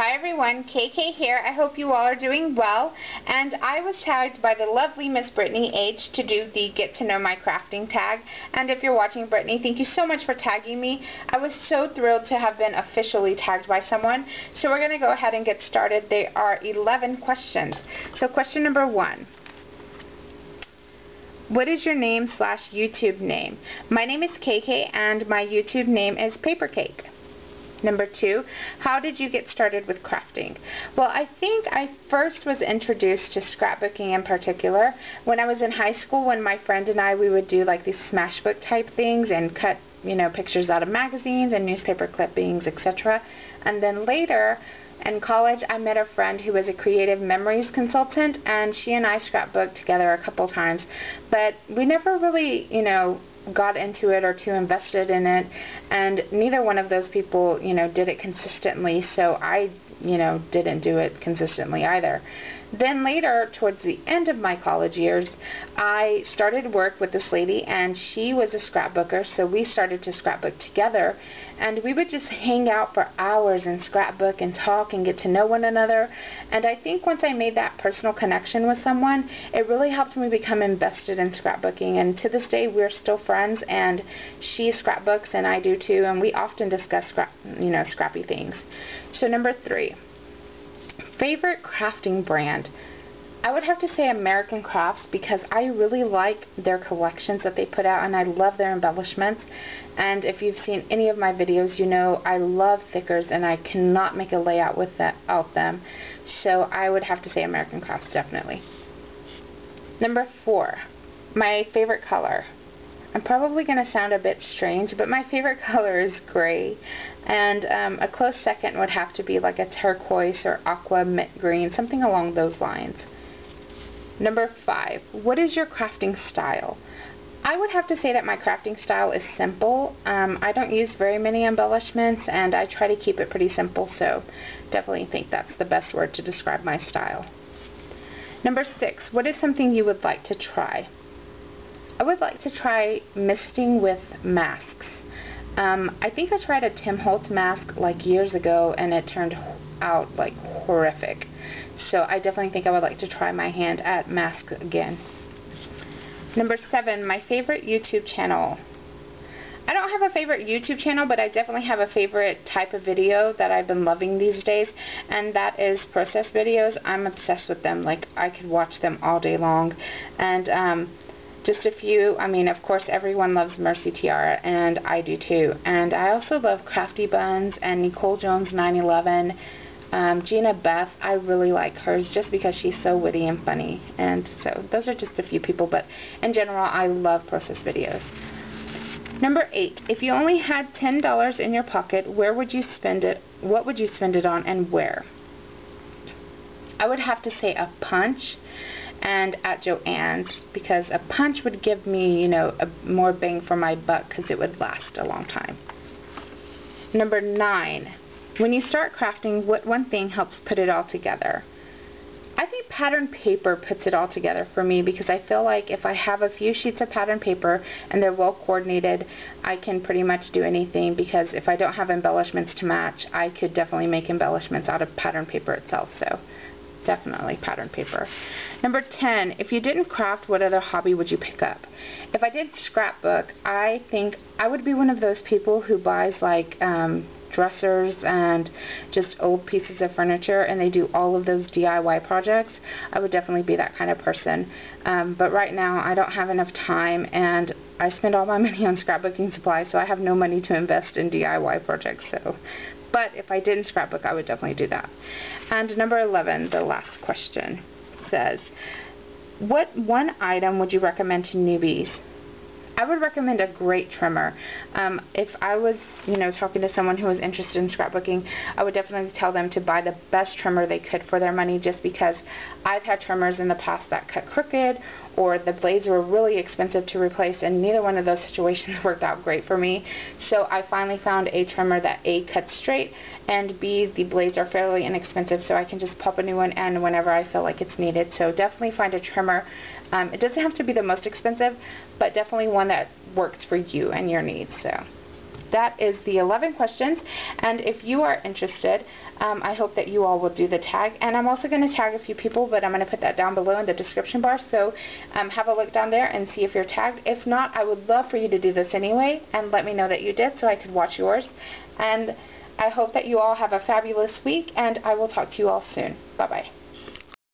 Hi everyone, KK here. I hope you all are doing well, and I was tagged by the lovely Miss Brittany H to do the Get to Know My Crafting tag. And if you're watching, Brittany, thank you so much for tagging me. I was so thrilled to have been officially tagged by someone. So we're going to go ahead and get started. There are 11 questions. So question number 1. What is your name / YouTube name? My name is KK and my YouTube name is Paperkake. Number 2, how did you get started with crafting? Well, I think I first was introduced to scrapbooking in particular when I was in high school, when my friend and I, we would do like these smash book type things and cut, pictures out of magazines and newspaper clippings, etc. And then later in college, I met a friend who was a creative memories consultant, and she and I scrapbooked together a couple times, but we never really, got into it or too invested in it, and neither one of those people, did it consistently, so I, didn't do it consistently either. Then later, towards the end of my college years, I started work with this lady, and she was a scrapbooker, so we started to scrapbook together, and we would just hang out for hours and scrapbook and talk and get to know one another. And I think once I made that personal connection with someone, it really helped me become invested in scrapbooking, and to this day we're still friends, and she scrapbooks and I do too, and we often discuss scrappy things. So number 3. Favorite crafting brand? I would have to say American Crafts, because I really like their collections that they put out, and I love their embellishments. And if you've seen any of my videos, you know I love thickers and I cannot make a layout without them. So I would have to say American Crafts, definitely. Number 4, my favorite color. I'm probably going to sound a bit strange, but my favorite color is gray, and a close second would have to be like a turquoise or aqua mint green, something along those lines. Number 5, what is your crafting style? I would have to say that my crafting style is simple. I don't use very many embellishments, and I try to keep it pretty simple, so definitely think that's the best word to describe my style. Number 6, what is something you would like to try? I would like to try misting with masks. I think I tried a Tim Holtz mask like years ago, and it turned out like horrific. So I definitely think I would like to try my hand at masks again. Number 7, my favorite YouTube channel. I don't have a favorite YouTube channel, but I definitely have a favorite type of video that I've been loving these days, and that is process videos. I'm obsessed with them. Like, I could watch them all day long. And just a few, of course everyone loves Mercy Tiara, and I do too. And I also love Crafty Buns and Nicole Jones 911. Gina Beth, I really like hers just because she's so witty and funny. And so those are just a few people, but in general I love process videos. Number 8, if you only had $10 in your pocket, where would you spend it? What would you spend it on, and where? I would have to say a punch and at Joann's, because a punch would give me, a more bang for my buck, because it would last a long time. Number 9, when you start crafting, what one thing helps put it all together? I think pattern paper puts it all together for me, because I feel like if I have a few sheets of pattern paper and they're well coordinated, I can pretty much do anything, because if I don't have embellishments to match, I could definitely make embellishments out of pattern paper itself. So definitely pattern paper. Number 10, if you didn't craft, what other hobby would you pick up? If I did scrapbook, I think I would be one of those people who buys like dressers and just old pieces of furniture, and they do all of those DIY projects. I would definitely be that kind of person. But right now I don't have enough time, and I spend all my money on scrapbooking supplies, so I have no money to invest in DIY projects. But if I didn't scrapbook, I would definitely do that. And number 11, the last question, says, what one item would you recommend to newbies? I would recommend a great trimmer. If I was, talking to someone who was interested in scrapbooking, I would definitely tell them to buy the best trimmer they could for their money, just because I've had trimmers in the past that cut crooked, or the blades were really expensive to replace, and neither one of those situations worked out great for me. So I finally found a trimmer that A, cuts straight, and B, the blades are fairly inexpensive, so I can just pop a new one in whenever I feel like it's needed. So definitely find a trimmer. It doesn't have to be the most expensive, but definitely one that works for you and your needs. So that is the 11 questions, and if you are interested, I hope that you all will do the tag, and I'm also going to tag a few people, but I'm going to put that down below in the description bar, so have a look down there and see if you're tagged. If not, I would love for you to do this anyway and let me know that you did so I could watch yours. And I hope that you all have a fabulous week, and I will talk to you all soon. Bye-bye.